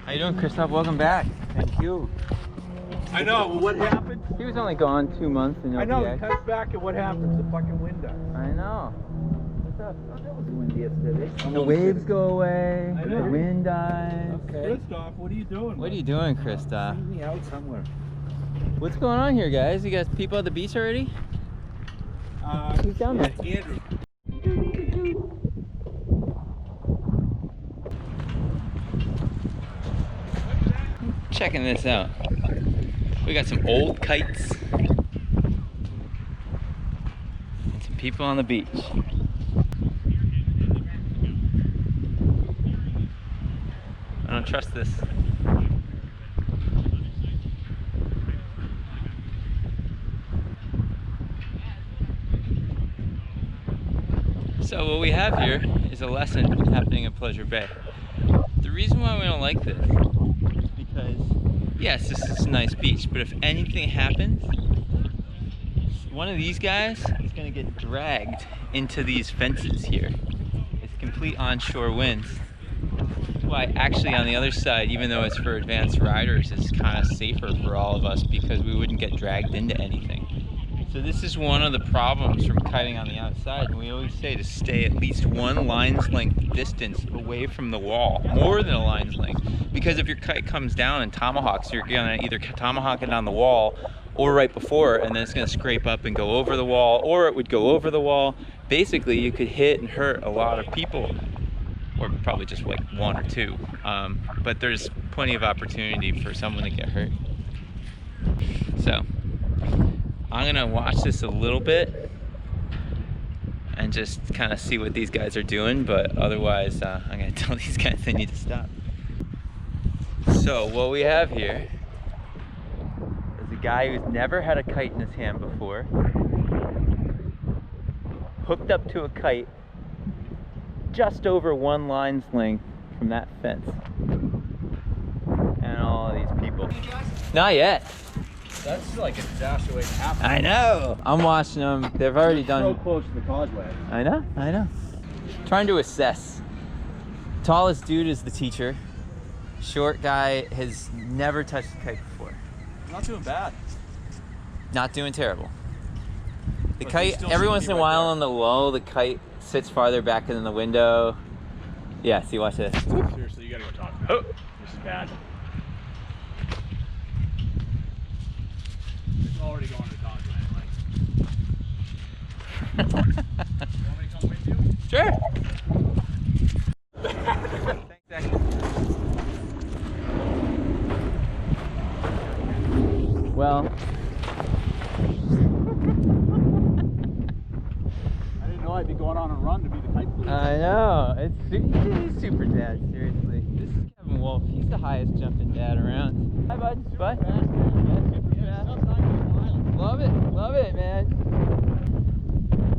How you doing, Christoph? Welcome back. Thank you. I know, well, what happened? He was only gone 2 months in I know, OBX. he cuts back and what happens? The fucking wind dies. I know. What's up? Oh, that was windy yesterday. The waves go away, I the know. wind dies. Okay. Christoph, what are you doing? What are you doing, Christoph? Send me out somewhere. What's going on here, guys? You guys people at the beach already? Who's down there? Andrew. Checking this out. We got some old kites. And some people on the beach. I don't trust this. So what we have here is a lesson happening at Pleasure Bay. The reason why we don't like this is because, yes, this is a nice beach, but if anything happens, one of these guys is going to get dragged into these fences here. It's complete onshore winds. That's why actually on the other side, even though it's for advanced riders, it's kind of safer for all of us because we wouldn't get dragged into anything. So this is one of the problems from kiting on the outside, and we always say to stay at least one line's length distance away from the wall, more than a line's length, because if your kite comes down and tomahawks, you're gonna either tomahawk it on the wall or right before, and then it's gonna scrape up and go over the wall, or it would go over the wall. Basically, you could hit and hurt a lot of people, or probably just like one or two, but there's plenty of opportunity for someone to get hurt. So I'm gonna watch this a little bit and just kind of see what these guys are doing, but otherwise I'm gonna tell these guys they need to stop. So what we have here is a guy who's never had a kite in his hand before, hooked up to a kite just over one line's length from that fence. And all of these people. Not yet. That's like a disaster waiting to happen. I know. I'm watching them. They've already done. So close to the causeway. I know. Trying to assess. Tallest dude is the teacher. Short guy has never touched a kite before. Not doing bad. Not doing terrible. The But kite, every once in a while on the lull, the kite sits farther back than the window. Yeah, see, watch this. Seriously, you gotta go talk. Oh, this is bad. It's already going to the causeway. You want me to come with you? Sure. Thanks, Zach. Well, I didn't know I'd be going on a run to be the kite police. I know. He's super dad, seriously. This is Kevin Wolf. He's the highest jumping dad around. Hi, bud. Bud? Yeah, super fast. Love it, man.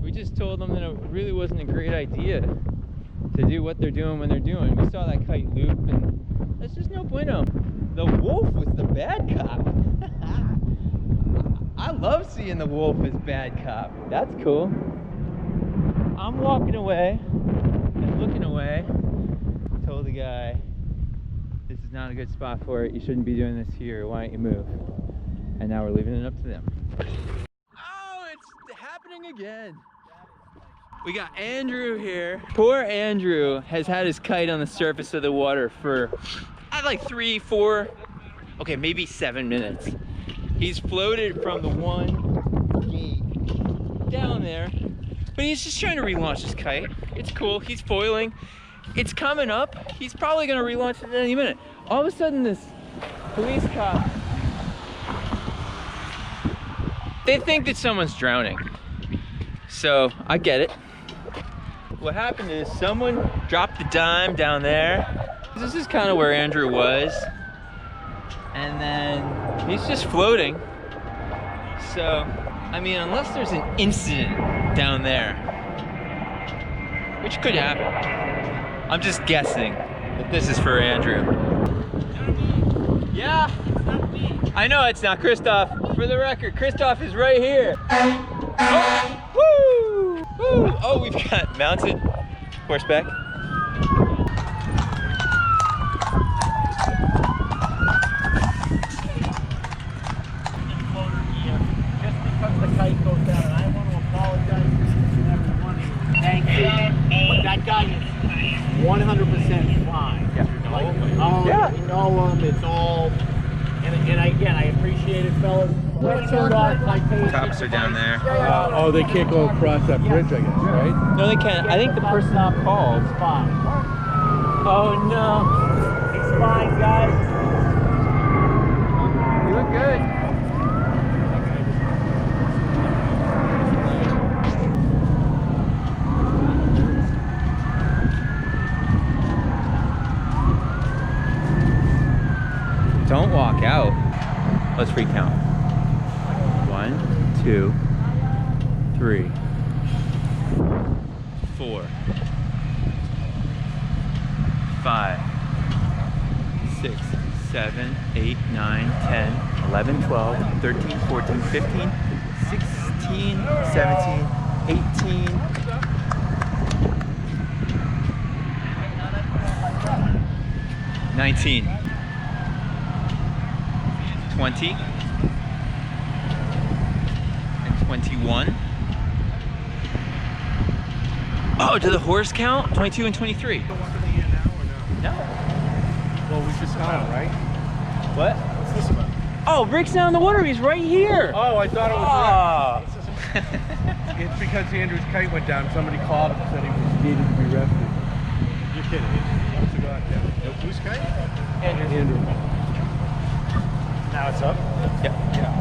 We just told them that it really wasn't a great idea to do what they're doing when they're doing. We saw that kite loop, and that's just no bueno. The wolf was the bad cop. I love seeing the wolf as bad cop. That's cool. I'm walking away and looking away. Told the guy, this is not a good spot for it. You shouldn't be doing this here. Why don't you move? And now we're leaving it up to them. Oh, it's happening again. We got Andrew here. Poor Andrew has had his kite on the surface of the water for like 3, 4, okay, maybe 7 minutes. He's floated from the one gate down there, but he's just trying to relaunch his kite. It's cool, he's foiling. It's coming up. He's probably gonna relaunch it in any minute. All of a sudden this police cop, they think that someone's drowning. So I get it. What happened is someone dropped the dime down there. This is kind of where Andrew was. And then he's just floating. So, I mean, unless there's an incident down there, which could happen, I'm just guessing that this is for Andrew. Yeah, I know it's not Christoph. For the record, Christoph is right here. Oh, woo, woo. Oh, we've got mounted horseback. 100% fine. Yeah. Like, Yeah. we know them. It's all. And again, I appreciate it, fellas. Cops are down there. Oh, they can't go across that bridge, I guess, right? No, they can't. I think the person called. It's fine. Oh no. It's fine, guys. You look good. Don't walk out. Let's recount. 1, 2, 3, 4, 5, 6, 7, 8, 9, 10, 11, 12, 13, 14, 15, 16, 17, 18, 19, 20, and 21. Oh, do the horse count? 22 and 23. No. Well, we just found, right? What? What's this about? Oh, Rick's down in the water. He's right here. Oh, I thought it was Oh. It's because Andrew's kite went down. Somebody called and said he was needed to be rescued. You're kidding. Honest to God, yeah. Whose kite? Andrew. Now it's up. Yep. Yeah.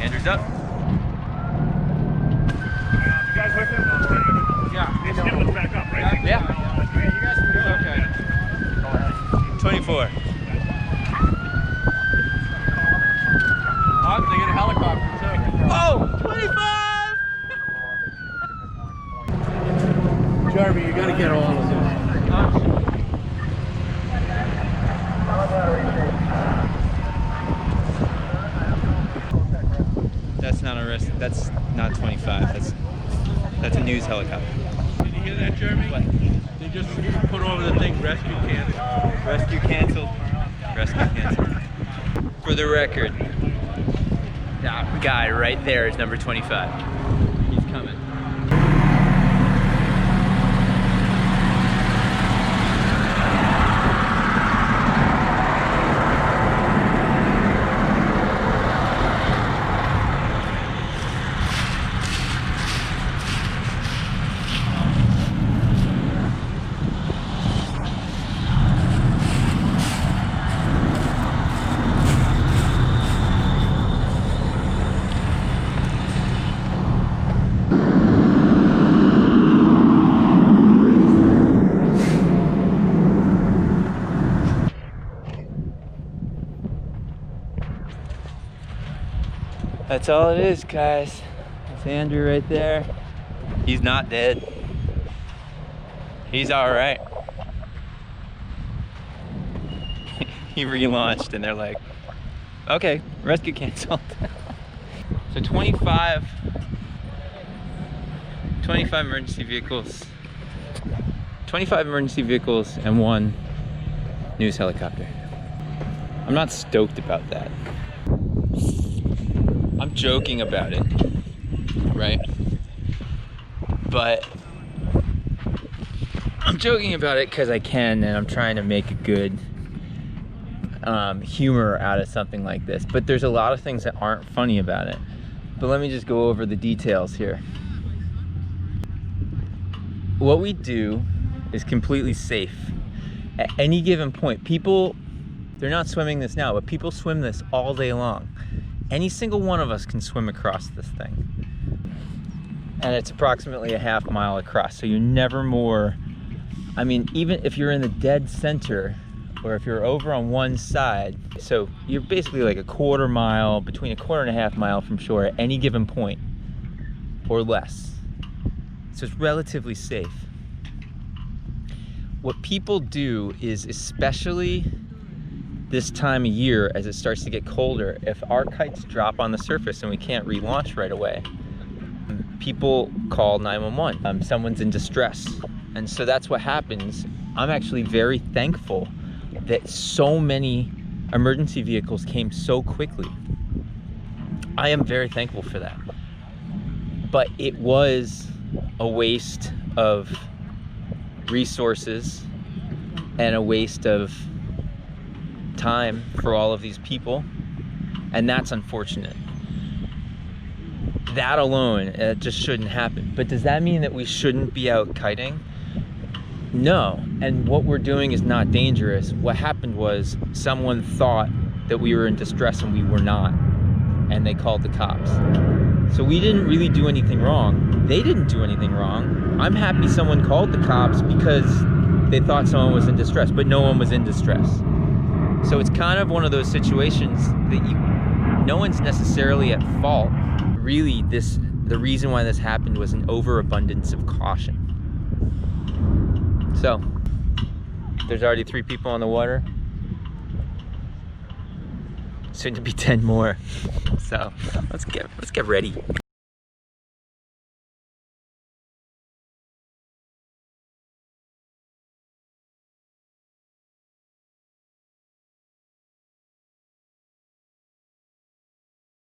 Andrew's up. You guys with him? Yeah. It's him back up, right? Yeah. Okay, you guys can go. Okay. Go ahead. 24. Oh, they get a helicopter too. Oh, 25! Jeremy, you gotta get all of this. That's not a risk. That's not 25. That's a news helicopter. Did you hear that, Jeremy? What? They just put over the thing, rescue canceled. Rescue canceled. Rescue canceled. For the record, that guy right there is number 25. He's coming. That's all it is, guys. That's Andrew right there. He's not dead. He's all right. He relaunched and they're like, okay, rescue canceled. So 25 emergency vehicles. 25 emergency vehicles and 1 news helicopter. I'm not stoked about that. I'm joking about it, right? But I'm joking about it because I can, and I'm trying to make a good humor out of something like this. But there's a lot of things that aren't funny about it. But let me just go over the details here. What we do is completely safe. At any given point, people, they're not swimming this now, but people swim this all day long. Any single one of us can swim across this thing. And it's approximately a ½ mile across, so you're never more, I mean, even if you're in the dead center, or if you're over on one side, so you're basically like a quarter mile, between a quarter and a ½ mile from shore at any given point, or less. So it's relatively safe. What people do is, especially this time of year as it starts to get colder, if our kites drop on the surface and we can't relaunch right away, people call 911. Someone's in distress. And so that's what happens. I'm actually very thankful that so many emergency vehicles came so quickly. I am very thankful for that. But it was a waste of resources and a waste of time for all of these people, and that's unfortunate. That alone, it just shouldn't happen. But does that mean that we shouldn't be out kiting? No, and what we're doing is not dangerous. What happened was someone thought that we were in distress and we were not, and they called the cops. So we didn't really do anything wrong. They didn't do anything wrong. I'm happy someone called the cops because they thought someone was in distress, but no one was in distress. So it's kind of one of those situations that no one's necessarily at fault. Really, the reason why this happened was an overabundance of caution. So, there's already 3 people on the water. Soon to be 10 more. So, let's get ready.